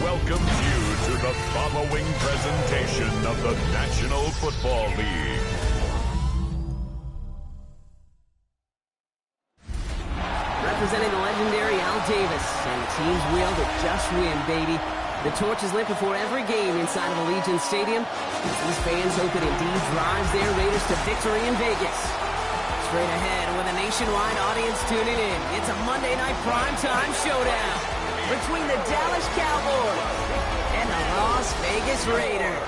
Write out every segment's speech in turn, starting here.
welcomes you to the following presentation of the National Football League. Representing the legendary Al Davis and the team's will to just win, baby. The torch is lit before every game inside of Allegiant Stadium. These fans hope it indeed drives their Raiders to victory in Vegas. Straight ahead with a nationwide audience tuning in, it's a Monday night primetime showdown between the Dallas Cowboys and the Las Vegas Raiders.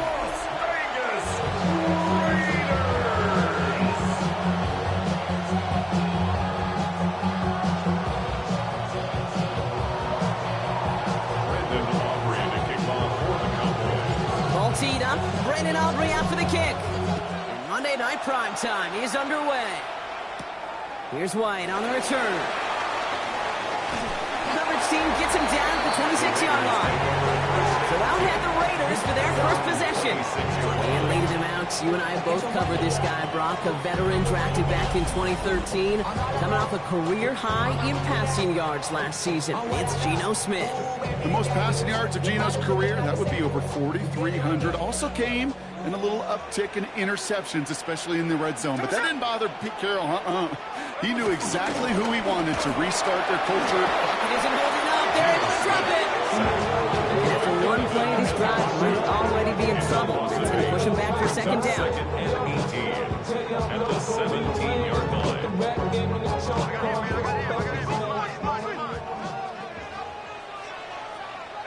Las Vegas Raiders. Ball teed up, Brandon Aubrey out for the kick. And Monday night primetime is underway. Here's White on the return. Coverage team gets him down at the 26-yard line. So out head the Raiders for their first possession. And laid him out. You and I both covered this guy, Brock, a veteran drafted back in 2013, coming off a career high in passing yards last season. It's Geno Smith. The most passing yards of Geno's career, that would be over 4,300. Also came in a little uptick in interceptions, especially in the red zone. But that didn't bother Pete Carroll. He knew exactly who he wanted to restart their culture. It isn't holding up. They're able to drop it. And after one play of this drive, might already be in trouble. It's going to push him back for second down. Second and 18 at the 17-yard line.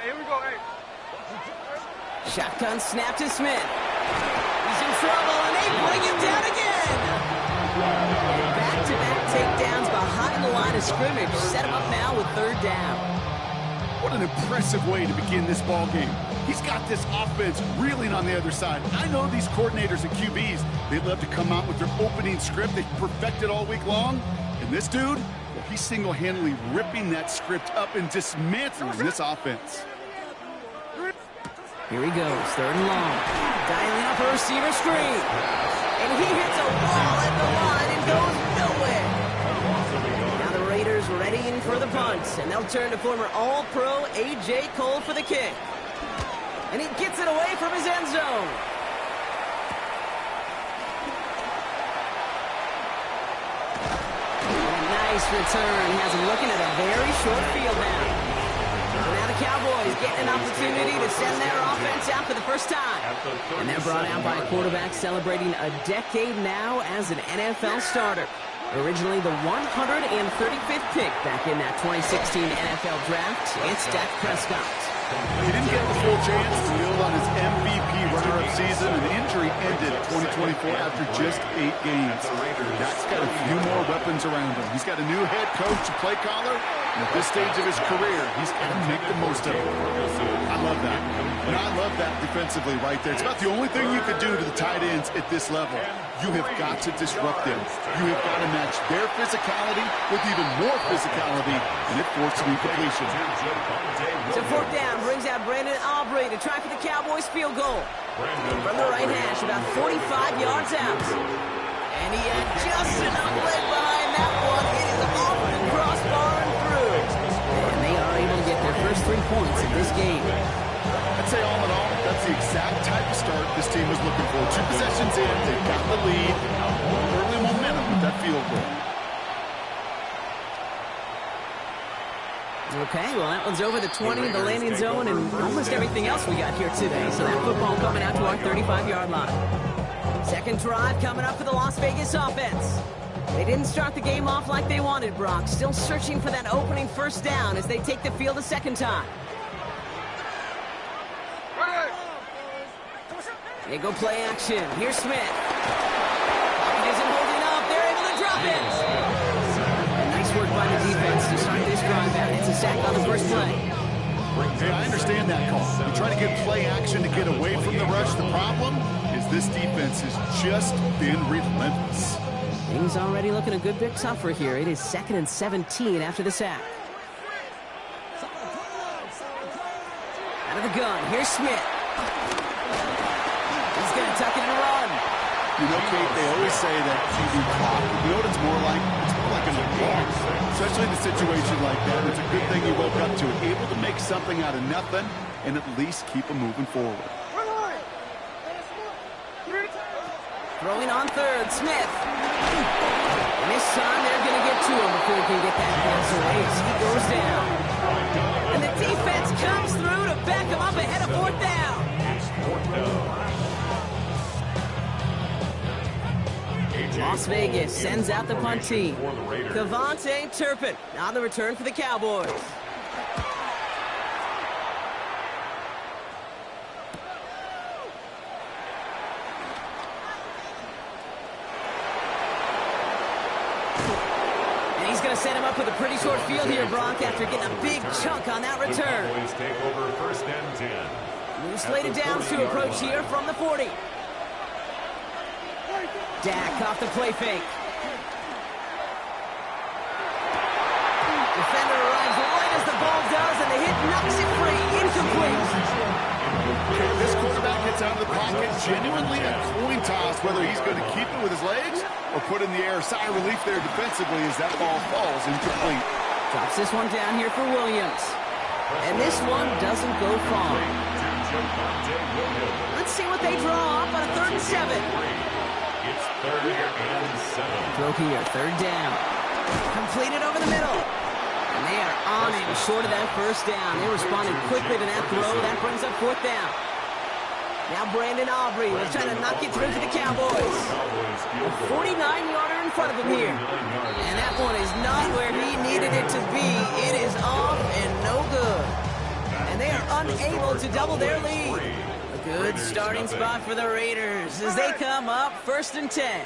Here we go, hey. Shotgun snap to Smith. He's in trouble, and they bring him down again. Back-to-back takedowns behind the line of scrimmage. Set him up now with third down. What an impressive way to begin this ball game. He's got this offense reeling on the other side. I know these coordinators and QBs, they love to come out with their opening script they perfected all week long. And this dude, well, he's single-handedly ripping that script up and dismantling this offense. Here he goes, third and long. Dialing up a receiver screen. And he hits a wall at the line and goes nowhere. Now the Raiders readying for the punt, and they'll turn to former All-Pro A.J. Cole for the kick. And he gets it away from his end zone. And a nice return. He has him looking at a very short field now. So now the Cowboys getting an opportunity to send their offense out for the first time. And they're brought out by a quarterback celebrating a decade now as an NFL starter. Originally the 135th pick back in that 2016 NFL draft, it's Dak Prescott. He didn't get the full chance to build on his MVP runner-up season, and the injury ended 2024 after just 8 games. Dak's got a few more weapons around him. He's got a new head coach and play caller, and at this stage of his career, he's got to make the most of it. I love that. And I love that defensively right there. It's about the only thing you could do to the tight ends at this level. You have got to disrupt them. You have got to match their physicality with even more physicality, and it forces incompletion. So fourth down brings out Brandon Aubrey to try for the Cowboys field goal. From the right hash, about 45 yards out. And he had just enough leg behind that one. It is off the crossbar and through. And they are able to get their first 3 points in this game. I'd say all in all, that's the exact type of start this team was looking for. 2 possessions in, they've got the lead, early momentum with that field goal. Okay, well, that one's over the 20, the landing zone, and almost everything else we got here today. So that football coming out to our 35-yard line. Second drive coming up for the Las Vegas offense. They didn't start the game off like they wanted, Brock. Still searching for that opening first down as they take the field a second time. They go play action. Here's Smith. He isn't holding up. They're able to drop it. Nice work by the defense to start this drive out. It's a sack on the first play. Hey, I understand that call. You try to get play action to get away from the rush. The problem is this defense has just been relentless. Things already looking a good bit tougher here. It is 2nd and 17 after the sack. Out of the gun. Here's Smith. He's going to tuck it and run. You know, Kate, they always say that QB clock. You know what it's more like? It's more like an alarm. Especially in the situation like that. It's a good thing he woke up to it. Able to make something out of nothing and at least keep him moving forward. Throwing on third, Smith. And this time they're going to get to him before he can get that pass away. He goes down. And the defense comes through to back him up ahead of fourth down. Las Vegas sends out the punt team. Cavante Turpin on the return for the Cowboys. And he's going to set him up with a pretty short field here, Brock, after getting a big chunk on that return. Cowboys take over first and 10. Moves slated downs to approach here from the 40. Dak off the play fake. Defender arrives right as the ball does, and the hit knocks it free. Incomplete. This quarterback gets out of the pocket, genuinely a coin toss, whether he's going to keep it with his legs or put in the air. Sigh of relief there defensively as that ball falls incomplete. Drops this one down here for Williams. And this one doesn't go far. Let's see what they draw up on a 3rd and 7. It's 3rd and 7. Throw here, 3rd down. Completed over the middle. And they are on him short of that first down. They responded quickly to that throw. That brings up 4th down. Now Brandon Aubrey will try to knock it through for the Cowboys. A 49-yarder in front of him here. And that one is not where he needed it to be. It is off and no good. And they are unable to double their lead. A good starting spot for the Raiders as they come up 1st and 10.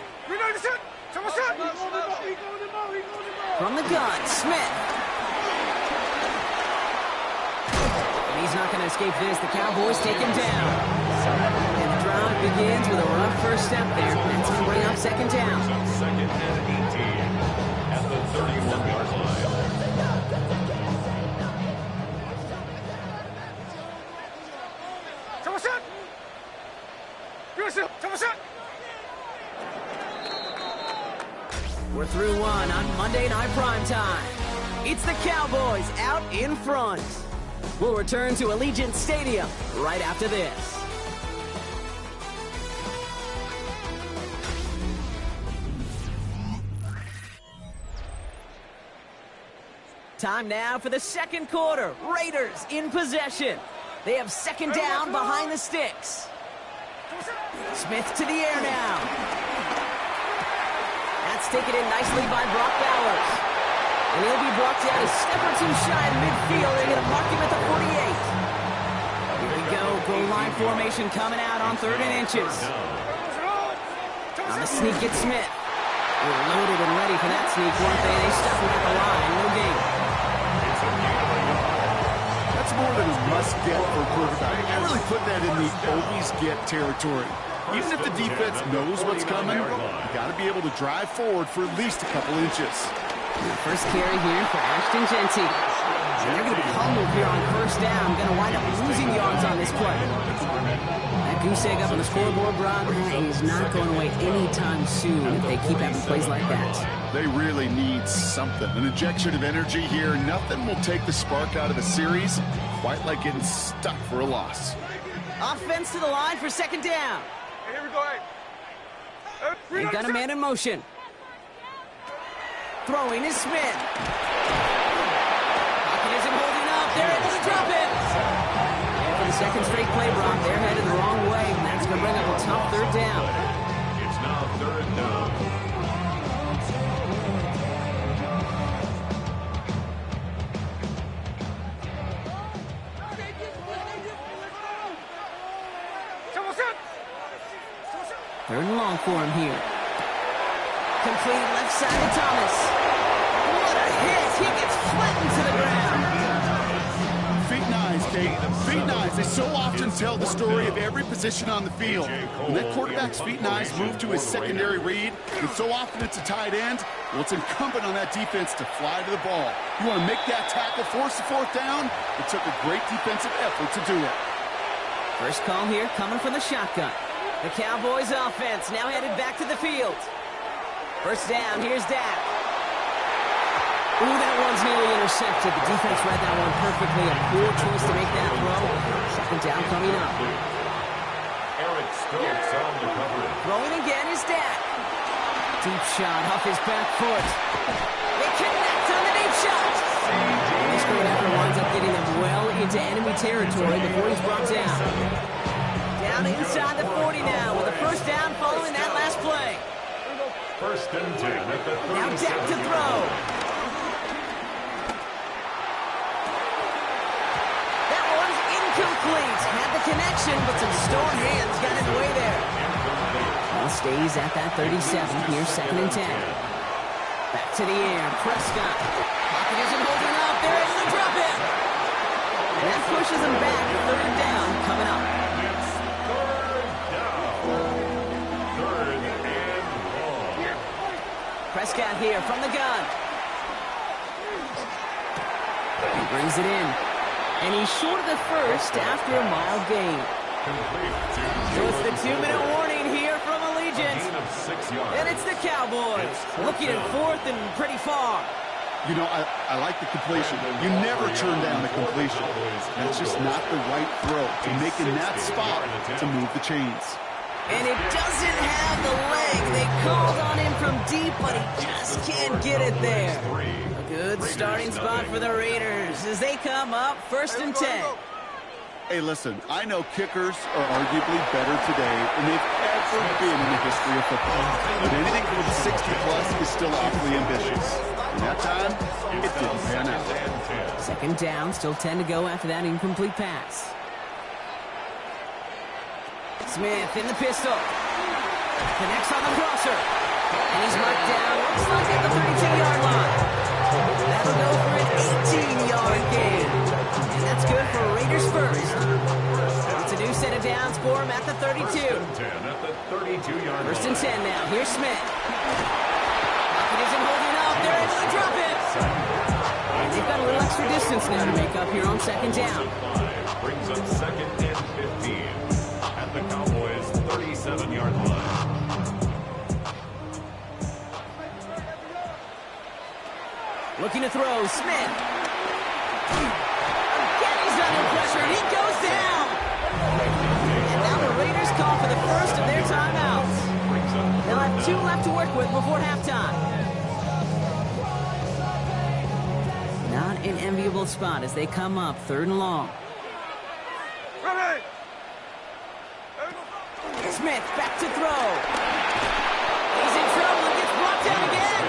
From the gun, Smith. And he's not going to escape this. The Cowboys take him down. And the drive begins with a rough first step there. That's going to bring up 2nd down. 2nd and 18 at the 31-yard line. We're through one on Monday Night Primetime. It's the Cowboys out in front. We'll return to Allegiant Stadium right after this. Time now for the 2nd quarter. Raiders in possession. They have 2nd down behind the sticks. Smith to the air now. That's taken in nicely by Brock Bowers. And he'll be brought down a step or two shy in midfield. They're going to mark him at the 48. Here we go. Goal line formation coming out on 3rd and inches. On the sneak at Smith. They were loaded and ready for that sneak, weren't they? They stuck him at the line. No gain. That's more than a must-get for a quarterback. I really put that in the always-get territory. Even if the defense knows what's coming, you got to be able to drive forward for at least a couple inches. First carry here for Ashton Genty. And they're going to be humbled here on 1st down. Going to wind up losing yards on this play. That goose egg up on the scoreboard, Brock, is not going away anytime soon if they keep having plays like that. They really need something. An injection of energy here. Nothing will take the spark out of a series quite like getting stuck for a loss. Offense to the line for 2nd down. Here we go. They've got a man in motion. Throwing is Smith. Pocket isn't holding up. They're able to drop it. And for the 2nd straight play, Brock, they're headed the wrong way. And that's going to bring up a tough 3rd down. It's now 3rd down. Third and long for him here. Complete left side to Thomas. What a hit! He gets flattened to the ground. Feet and eyes, Kate. Feet and eyes. They so often tell the story of every position on the field. When that quarterback's feet and eyes move to his secondary read, and so often it's a tight end, well, it's incumbent on that defense to fly to the ball. You want to make that tackle, force the 4th down? It took a great defensive effort to do it. First call here coming from the shotgun. The Cowboys offense now headed back to the field. 1st down, here's Dak. Ooh, that one's intercepted. The defense read that one perfectly. A poor choice to make that throw. Second down coming up. Eric Stokes on the coverage. Throwing again is Dak. Deep shot off his back foot. They connect on the deep shot. This great effort winds up getting them well into enemy territory before he's brought down. Down inside the 40 now with a first down following that last play. First and 10 at the 37. Now Dak to throw. That one's incomplete. Had the connection, but some stone hands got in the way there. Ball stays at that 37. Here's second and 10. Back to the air. Prescott. Pocket isn't holding up. They're able to drop it. And that pushes them back. Third down coming up. It's third down. Third and long. Prescott here from the gun. He brings it in. And he's short of the first after a mild gain. So it's the 2-minute warning here from Allegiant. And it's the Cowboys looking at fourth and pretty far. You know, I like the completion. You never turn down a completion. That's just not the right throw to make in that spot to move the chains. And it doesn't have the leg. They called on him from deep, but he just can't get it there. A good starting spot for the Raiders as they come up first and 10. Hey, listen, I know kickers are arguably better today than they've ever been in the history of football. But anything over the 60-plus is still awfully ambitious. And that time, it didn't pan out. Second down, still 10 to go after that incomplete pass. Smith in the pistol. Connects on the crosser. And he's marked down. Looks like at the 32-yard line. That'll go for an 18-yard gain. And that's good for Raiders first. It's a new set of downs for him at the 32. First and 10 now. Here's Smith. Pocket isn't holding up. They're able to drop it. And they've got a little extra distance now to make up here on second down. Brings up second and 15 at the Cowboys' 37-yard line. Looking to throw, Smith. Again, he's under pressure, and he goes down. And now the Raiders call for the first of their timeouts. They'll have 2 left to work with before halftime. Not an enviable spot as they come up third and long. Smith back to throw. He's in trouble and gets brought down again.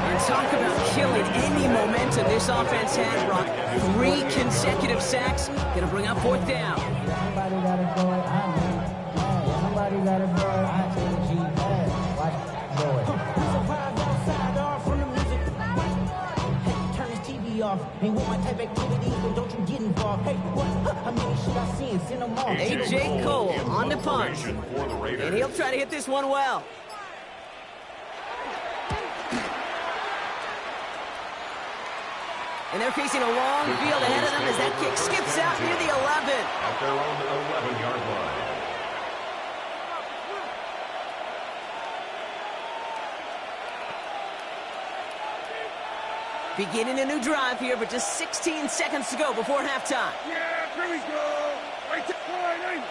And talk about killing any momentum this offense had, Brock. 3 consecutive sacks. Gonna bring up fourth down. Somebody gotta throw it. Somebody gotta throw it. I take the G pass. Watch, throw it. Surprise outside off from the music. Hey, turn his TV off. Ain't want my type activity, but don't you get involved. Hey, what? I mean, shit I see and send them off. A.J. Cole on the punt. And he'll try to hit this one well. And they're facing a long field ahead of them as that kick skips out near the 11. At their own 11-yard line. Beginning a new drive here, but just 16 seconds to go before halftime. Yeah, here we go. Right to point.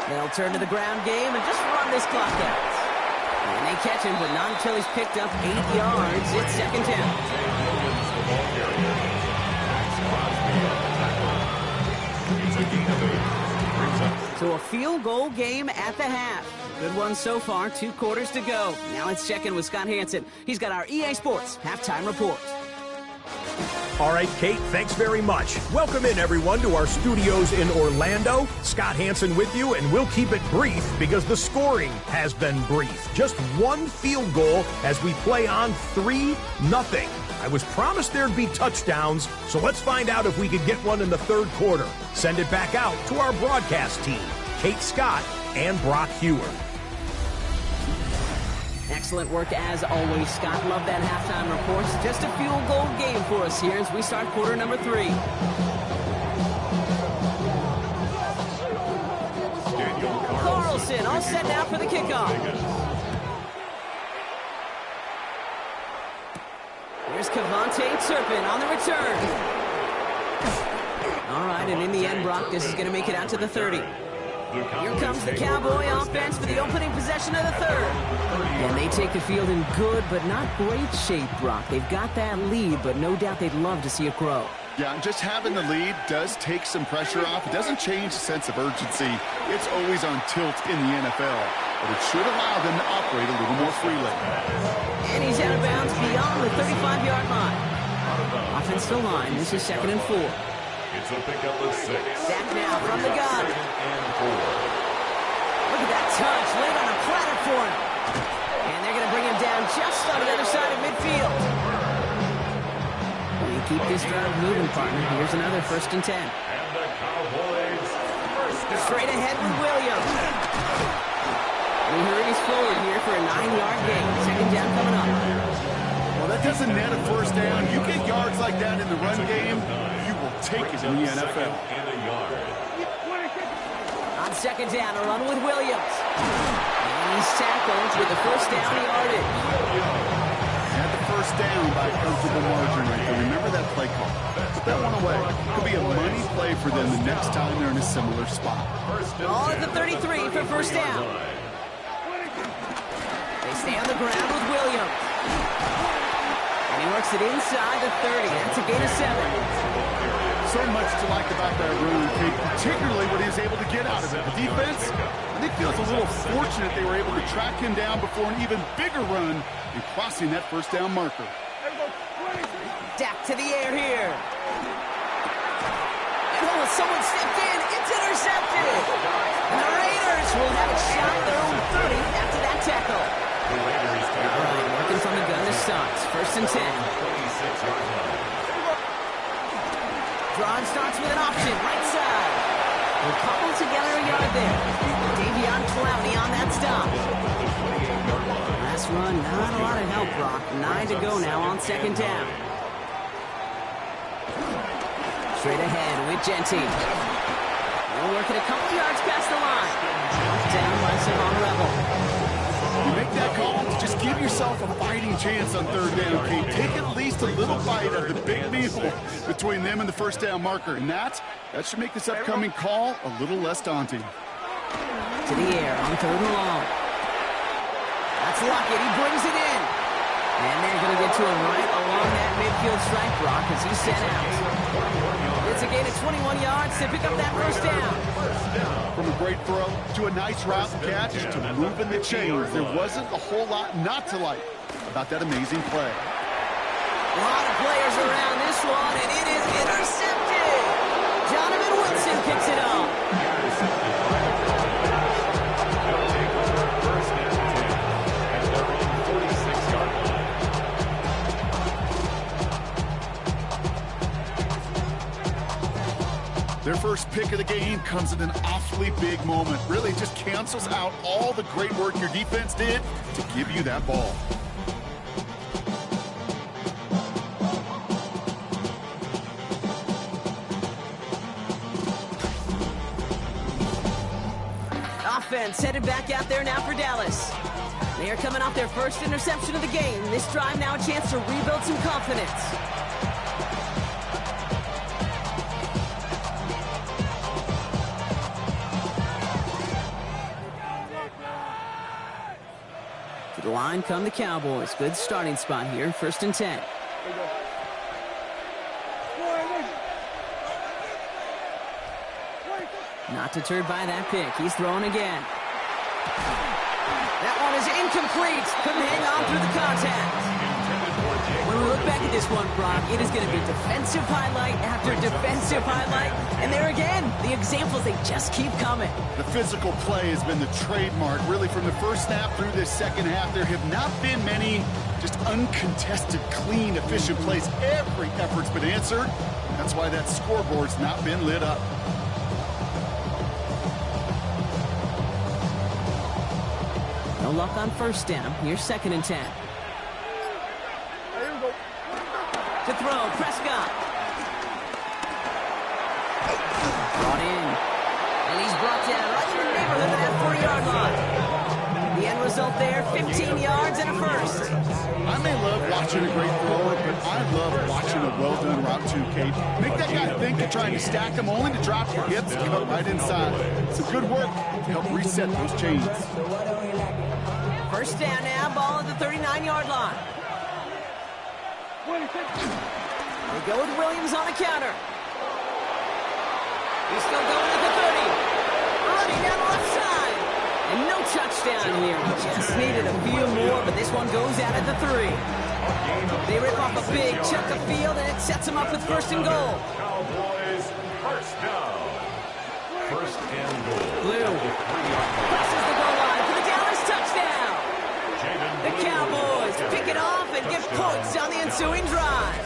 They'll turn to the ground game and just run this clock out. And they catch him, but not until he's picked up 8 yards. It's second down. So a field goal game at the half. Good one so far, 2 quarters to go. Now let's check in with Scott Hansen. He's got our EA Sports halftime report. All right, Kate, thanks very much. Welcome in, everyone, to our studios in Orlando. Scott Hansen with you, and we'll keep it brief because the scoring has been brief. Just 1 field goal as we play on 3-0. I was promised there'd be touchdowns, so let's find out if we could get one in the third quarter. Send it back out to our broadcast team, Kate Scott and Brock Hewer. Excellent work as always, Scott. Love that halftime report. Just a field goal game for us here as we start quarter number 3. all set now for the kickoff. Here's Cavante Turpin on the return. All right, and in the end, Brock, this is going to make it out to the 30. Here comes the Cowboy offense for the opening possession of the third. And they take the field in good but not great shape, Brock. They've got that lead, but no doubt they'd love to see it grow. Yeah, and just having the lead does take some pressure off. It doesn't change the sense of urgency. It's always on tilt in the NFL, but it should allow them to operate a little more freely. And he's out of bounds beyond the 35-yard line. Offensive line, this is 2nd and 4. It's a pickup of 6. Back now from the gun. 2nd and 4. Look at that touch, laid on a platter for him. And they're going to bring him down just on the other side of midfield. We keep this drive moving, partner. Here's another 1st and 10. And the Cowboys Straight ahead with Williams. And he hurries forward here for a 9-yard gain. 2nd down coming up. Well, that doesn't net a first down. You get yards like that in the run game, you will take it in the NFL. and a yard. On 2nd down, a run with Williams. And he's tackled with the 1st down yardage. Had the first down by a comfortable margin right there. Remember that play call. Put that one away. Could be a money play for them the next time they're in a similar spot. All at the 33 for 1st down. They stay on the ground with Williams. And he works it inside the 30. That's a gain of 7. So much to like about that run, Kate, particularly what he was able to get out of it. The defense, I think, feels a little fortunate they were able to track him down before an even bigger run and crossing that 1st down marker. Dak to the air here. And oh, someone stepped in. It's intercepted. And the Raiders will have it shot at their own 30 after that tackle. All right, working from the gun to starts. 1st and 10. 26-yard line. Drive starts with an option, right side. We'll cobble together a yard there. Davion Clowney on that stop. Last run, not a lot of help, Brock. 9 to go now on 2nd down. Straight ahead with Genty. We're working a couple yards past the line. Down by Savon Rebel. You make that call, just give yourself a fighting chance on 3rd down, Kate. Take at least a little bite of the big meal between them and the 1st down marker. And that should make this upcoming call a little less daunting. To the air on 3rd and long. That's Lockett. He brings it in. And they're going to get to him right along that midfield strike, Brock, as he's sent out. It's a gain of 21 yards to pick up that 1st down. From a great throw to a nice route catch to moving the chains. There wasn't a whole lot not to like about that amazing play. A lot of players around this one, and it is intercepted. Jonathan Wilson picks it up. They'll take over 1st and 10 at their own 46-yard line. Their first pick of the game comes at an awfully big moment. Really just cancels out all the great work your defense did to give you that ball. Offense headed back out there now for Dallas. They are coming off their first interception of the game. This drive now a chance to rebuild some confidence. To the line come the Cowboys. Good starting spot here. 1st and 10. Not deterred by that pick. He's throwing again. That one is incomplete. Couldn't hang on through the contact. When we look back at this one, Brock, it is going to be defensive highlight after defensive highlight. And there again, the examples, they just keep coming. The physical play has been the trademark. Really, from the first snap through this second half, there have not been many just uncontested, clean, efficient plays. Every effort's been answered. That's why that scoreboard's not been lit up. No luck on 1st down. Here's 2nd and 10. To throw, Prescott. Brought in. And he's brought down right in the neighborhood of that 40-yard line. result there, 15 yards and a first. I may love watching a great thrower, but I love watching a well-done route too, Kate. Make that guy think you're trying to stack him only to drop your hips and cut right inside. Some good work to help reset those chains. First down now, ball at the 39-yard line. They go with Williams on the counter. He's still going at the 30. Running down the left side. And no touchdown here. Just needed a few more, but this one goes out at the 3. They rip off a big chunk of field, and it sets them up with first and goal. Cowboys, first down. First and goal. Blue crosses the goal line for the Dallas touchdown. The Cowboys pick it off and get points on the ensuing drive.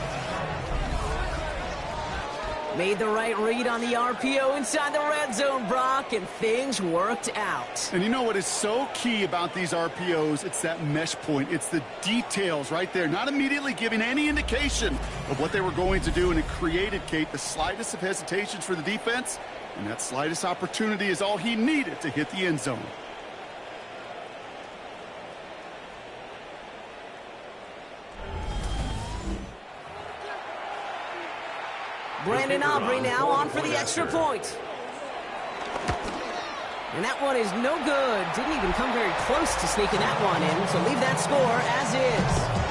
Made the right read on the RPO inside the red zone, Brock, and things worked out. And you know what is so key about these RPOs? It's that mesh point. It's the details right there, not immediately giving any indication of what they were going to do, and it created, Kate, the slightest of hesitations for the defense, and that slightest opportunity is all he needed to hit the end zone. Brandon Aubrey now on for the extra point. And that one is no good. Didn't even come very close to sneaking that one in, so leave that score as is.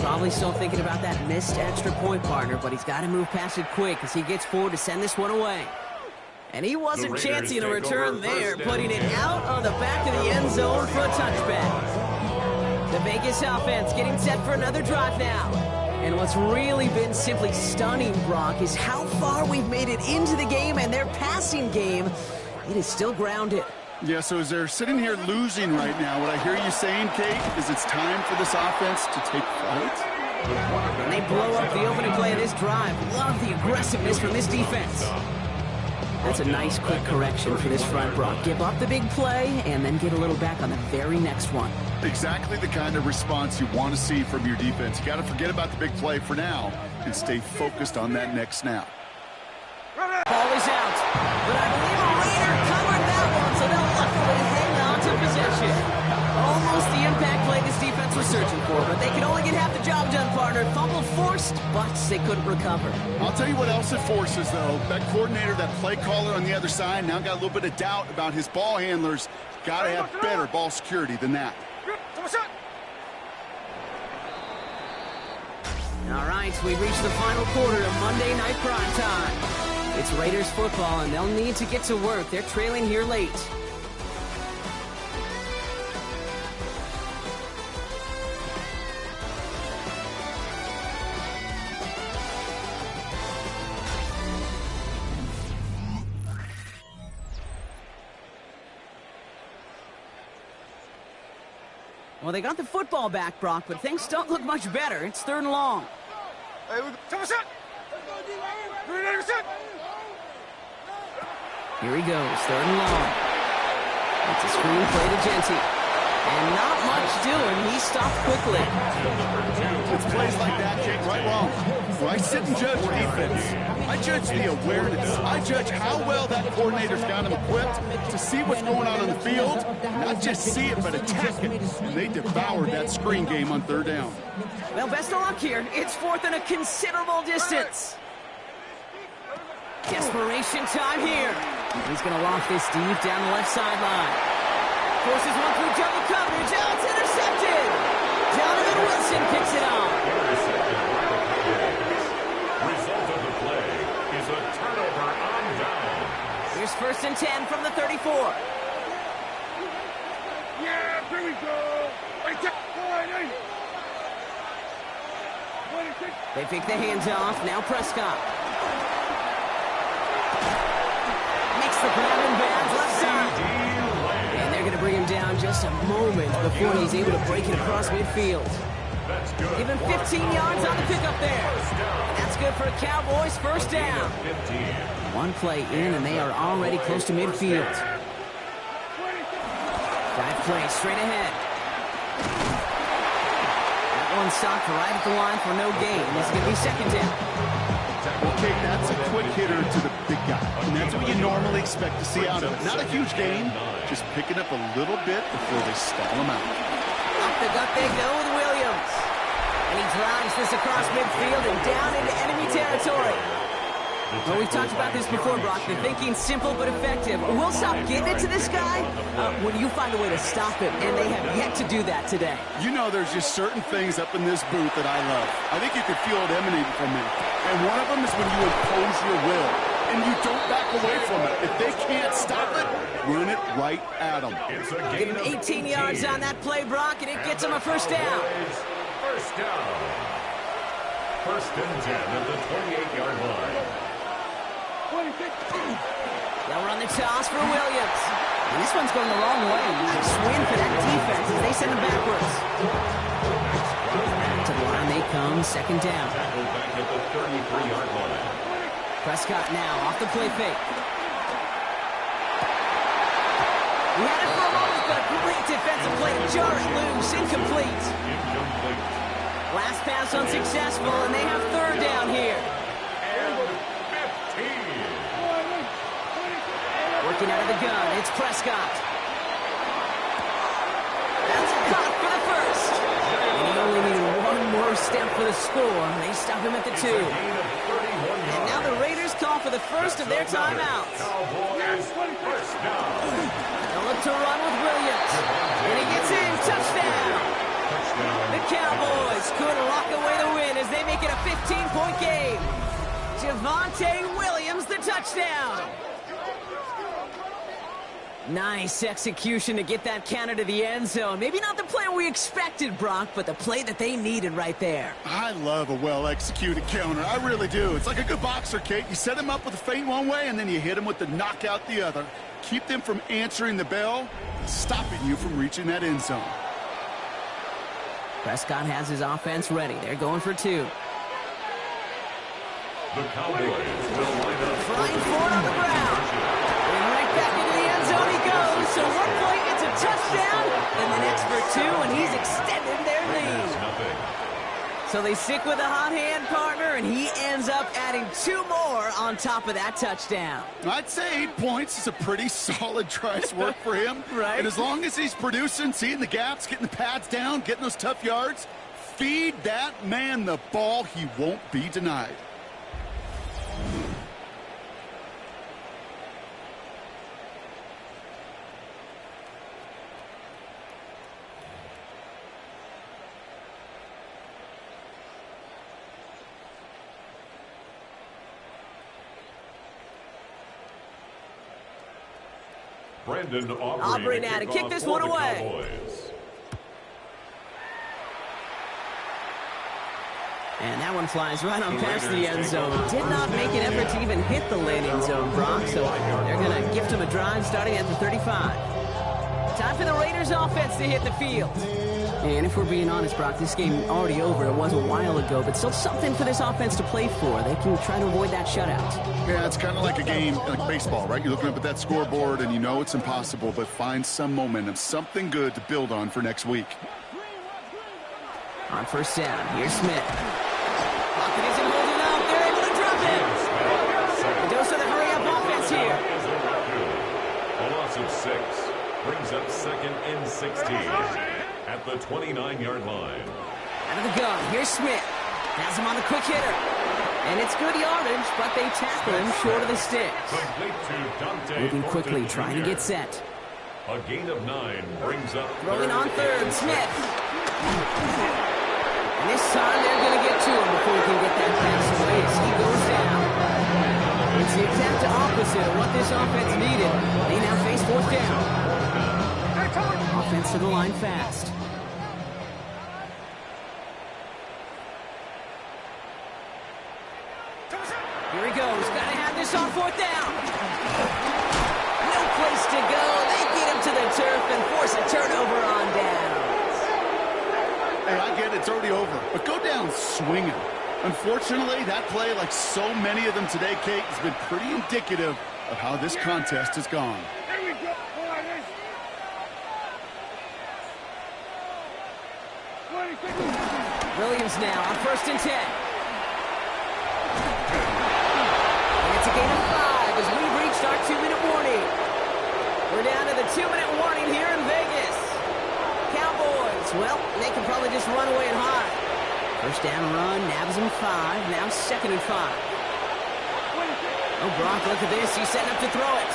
Probably still thinking about that missed extra point, partner, but he's got to move past it quick as he gets forward to send this one away. And he wasn't chancing a return there, putting it out on the back of the end zone for a touchback. The Vegas offense getting set for another drive now. And what's really been simply stunning, Brock, is how far we've made it into the game, and their passing game, it is still grounded. Yeah, so as they're sitting here losing right now, what I hear you saying, Kate, is it's time for this offense to take flight. And they blow up the opening play of this drive. Love the aggressiveness from this defense. That's a nice quick correction for this front, Brock. Give up the big play and then get a little back on the very next one. Exactly the kind of response you want to see from your defense. You got to forget about the big play for now and stay focused on that next snap. Ball is out, but I believe a Raider covered that one, so they'll luckily hang on to possession. Almost the impact play this defense was searching for, but they could only get half the job done, partner. Fumble forced, but they couldn't recover. I'll tell you what else it forces, though. That coordinator, that play caller on the other side, now got a little bit of doubt about his ball handlers. Got to have better ball security than that. All right, we've reached the final quarter of Monday Night Prime Time. It's Raiders football, and they'll need to get to work. They're trailing here late. Well, they got the football back, Brock, but things don't look much better. It's 3rd and long. Here he goes, 3rd and long. It's a screen play to Genty. And not much doing. He stopped quickly. It's plays like that, Jake, right wrong. When I sit and judge defense, I judge the awareness. I judge how well that coordinator's got him equipped to see what's going on the field. Not just see it, but attack it. And they devoured that screen game on 3rd down. Well, best of luck here. It's 4th and a considerable distance. Desperation time here. He's going to loft this deep down the left sideline. Forces one through double coverage. Oh, it's intercepted. Donovan Wilson picks it off. Result of the play is a turnover on down. Here's 1st and 10 from the 34. Yeah, here we go. They pick the hands off. Now Prescott. Makes the grab in bounds left side. And they're going to bring him down just a moment before he's able to break it across midfield. Give him 15 yards on the pickup there. That's good for a Cowboys 1st down. One play in, and they are already close to midfield. Dive play straight ahead. one stopped right at the line for no gain. This is going to be second down. Okay, that's a quick hitter to the big guy. And that's what you normally expect to see out of it. Not a huge gain, just picking up a little bit before they stall him out. Up the gut they go with Williams. And he drives this across midfield and down into enemy territory. Well, we've talked about this before, Brock. The thinking's simple but effective. We'll stop getting it to this guy when you find a way to stop him, and they have yet to do that today. You know, there's just certain things up in this booth that I love. I think you could feel it emanating from me. And one of them is when you impose your will, and you don't back away from it. If they can't stop it, run it right at them. Give him 18 yards on that play, Brock, and it gets him a first down. First down. First and 10 at the 28-yard line. They'll run the toss for Williams. And this one's going the wrong way. Nice win for that defense as they send him backwards. Back to the line they come, second down. Back at the 33-yard line. Prescott now off the play fake. He had it for a moment, but a great defensive play to jar it loose. Incomplete. Last pass unsuccessful, and they have third down here. Working out of the gun, it's Prescott. That's caught for the first. And he only needed one more step for the score. They stop him at the 2. And now the Raiders call for the first of their timeouts. They'll look to run with Williams. And he gets in, touchdown. The Cowboys could lock away the win as they make it a 15-point game. Javonte Williams, the touchdown. Nice execution to get that counter to the end zone. Maybe not the play we expected, Brock, but the play that they needed right there. I love a well-executed counter. I really do. It's like a good boxer, Kate. You set him up with a feint one way, and then you hit him with the knockout the other. Keep them from answering the bell, stopping you from reaching that end zone. Prescott has his offense ready. They're going for 2. The Cowboys will line up. Flying forward on the ground. And right back into the end zone he goes. So one play, it's a touchdown. And the next for 2, and he's extended their lead. So they stick with a hot hand partner, and he ends up adding 2 more on top of that touchdown. I'd say 8 points is a pretty solid try's work for him. Right. And as long as he's producing, seeing the gaps, getting the pads down, getting those tough yards, feed that man the ball, he won't be denied. Brandon Aubrey now to kick this one away. Cowboys. And that one flies right on past the end zone. Did not make an effort to even hit the landing zone, Brock, so they're going to gift him a drive starting at the 35. Time for the Raiders offense to hit the field. And if we're being honest, Brock, this game already over. It was a while ago, but still something for this offense to play for. They can try to avoid that shutout. Yeah, it's kind of like a game, like baseball, right? You're looking up at that scoreboard, and you know it's impossible, but find some momentum, something good to build on for next week. On first down, here's Smith. Lockett isn't holding up. They're able to drop him. A dose of the hurry-up offense here. A loss of 6 brings up second and 16 at the 29-yard line. Out of the gun, here's Smith. Has him on the quick hitter. And it's good yardage, but they tackle him short of the sticks. Moving quickly, trying to get set. A gain of 9 brings up Throwing on third, Smith. And this time they're going to get to him before he can get that pass away as he goes down. It's the exact opposite of what this offense needed. They now face fourth down. Offense to the line fast. Here he goes. Got to have this on fourth down. No place to go. They get him to the turf and force a turnover on downs. Hey, I get it. It's already over. But go down swinging. Unfortunately, that play, like so many of them today, Kate, has been pretty indicative of how this contest has gone. Here we go, boys. 26. Williams now on 1st and 10. And it's a gain of 5 as we've reached our 2-minute warning. We're down to the 2-minute warning here in Vegas. Cowboys, well, they can probably just run away and hide. First down run, nabs him 5. Now 2nd and 5. Oh, Brock, look at this. He's setting up to throw it.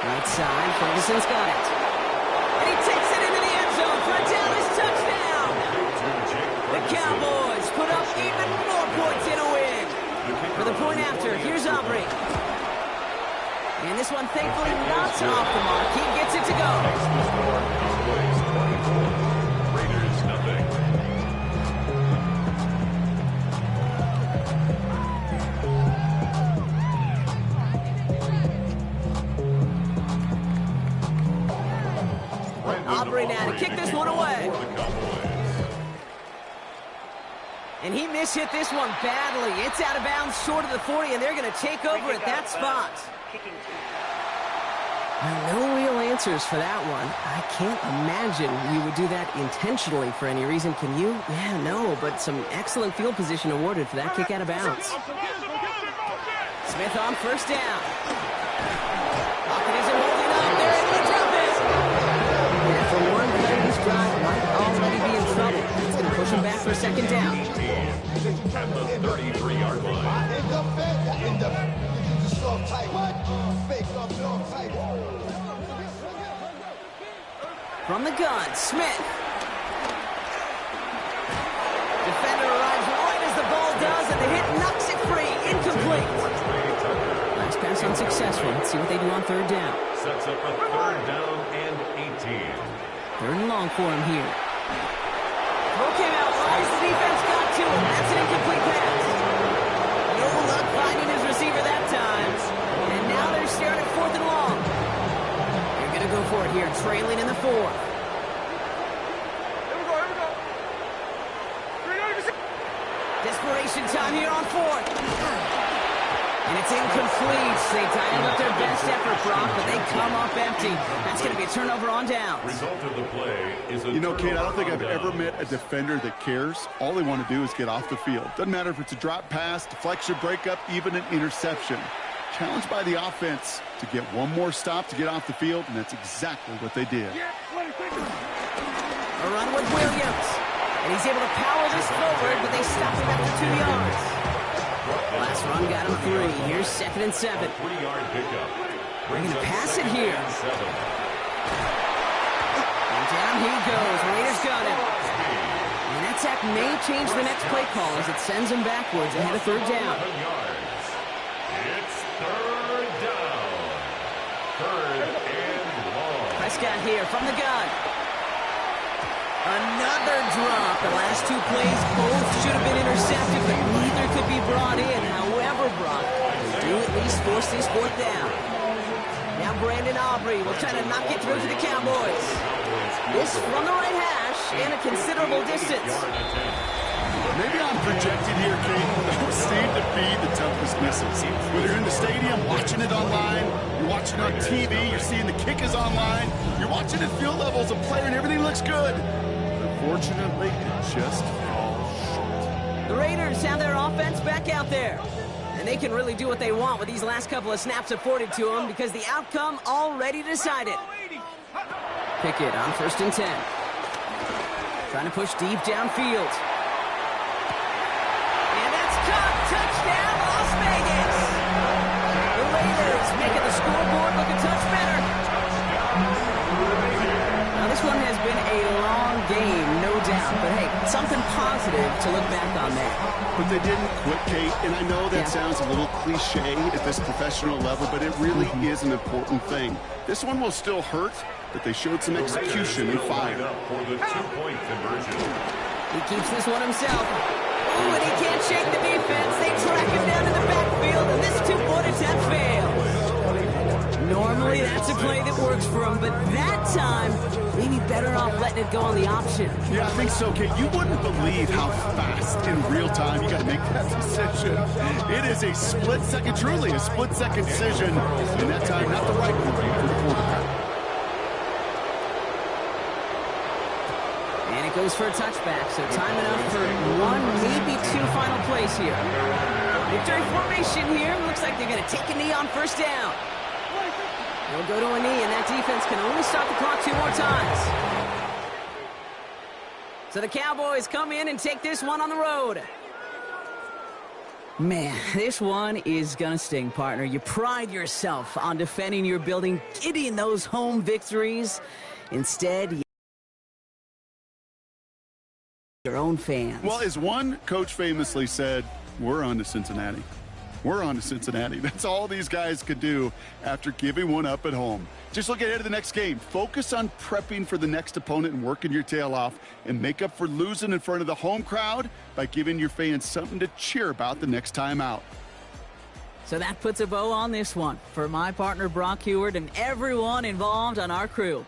Right side, Ferguson's got it. And he takes it into the end zone for a Dallas touchdown. The Cowboys put up even more points in a win. For the point after, here's Aubrey. And this one, thankfully, not off the mark. He gets it to go. Cowboys 24, Raiders nothing. Aubrey now to kick this one away. And he mishit this one badly. It's out of bounds short of the 40, and they're going to take over at that spot. Now, no real answers for that one. I can't imagine you would do that intentionally for any reason. Can you? Yeah, no, but some excellent field position awarded for that kick out of bounds. Smith on 1st down. Pocket isn't holding up. They're able to drop it. And for one player, this drive might already be in trouble. It's going to push him back for 2nd down. At the 33-yard line. From the gun, Smith. Defender arrives right as the ball does, and the hit knocks it free. Incomplete. Last pass unsuccessful. Let's see what they do on 3rd down. Sets up a 3rd down and 18. 3rd and long for him here. Throw came out right as the defense got to him. That's an incomplete pass. No luck finding his receiver that time. And now they're staring at 4th and long. They're going to go for it here, trailing in the 4th. Desperation time here on 4th. And it's incomplete. They dialed up their best effort, Brock, but they come up empty. That's going to be a turnover on downs. Result of the play is a Kate, I don't think I've ever met a defender that cares. All they want to do is get off the field. Doesn't matter if it's a drop pass, deflection, breakup, even an interception. Challenged by the offense to get one more stop to get off the field, and that's exactly what they did. A run with Williams. And he's able to power this forward, but they stop him after 2 yards. Last run got him 3. Here's 2nd and 7. 3-yard pickup. We're going to pass it here. And down he goes. Raiders got him. And that sack may change the next play call as it sends him backwards ahead of 3rd down. It's 3rd down. 3rd and long. Prescott here from the gun. Another drop. The last 2 plays both should have been intercepted, but neither could be brought in. However, Brock, they do at least force this 4th down. Now Brandon Aubrey will try to knock it through for the Cowboys. This from the right hash and a considerable distance. Maybe I'm projected here, Kate. Those seem to be the toughest misses. When you're in the stadium, watching it online, you're watching on TV, you're seeing the kick is online, you're watching at field level as a player and everything looks good. Unfortunately, it just falls short. The Raiders have their offense back out there. And they can really do what they want with these last couple of snaps afforded to them because the outcome already decided. Pickett on 1st and 10. Trying to push deep downfield. And that's caught. Touchdown, Las Vegas. The Raiders making the scoreboard look a touch better. Now this one has been a long game, no doubt. But hey, something positive to look back on that. But they didn't quit, Kate, and I know that sounds a little cliche at this professional level, but it really is an important thing. This one will still hurt, but they showed some execution and fire. For the 2-point conversion. He keeps this one himself. Ooh, and he can't shake the defense. They track him down to the backfield, and this 2-point attempt fails. Normally, that's a play that works for him, but that time, maybe better off letting it go on the option. Yeah, I think so, Kate. You wouldn't believe how fast in real time you got to make that decision. It is a split second, truly a split second decision, and that time, not the right one for the quarterback. And it goes for a touchback, so time enough for one, maybe two final plays here. Victory formation here. Looks like they're going to take a knee on first down. They'll go to a knee, and that defense can only start the clock 2 more times. So the Cowboys come in and take this one on the road. Man, this one is going to sting, partner. You pride yourself on defending your building, getting those home victories. Instead, your own fans. Well, as one coach famously said, we're on to Cincinnati. We're on to Cincinnati. That's all these guys could do after giving one up at home. Just look ahead to the next game. Focus on prepping for the next opponent and working your tail off, and make up for losing in front of the home crowd by giving your fans something to cheer about the next time out. So that puts a bow on this one. For my partner Brock Heward and everyone involved on our crew,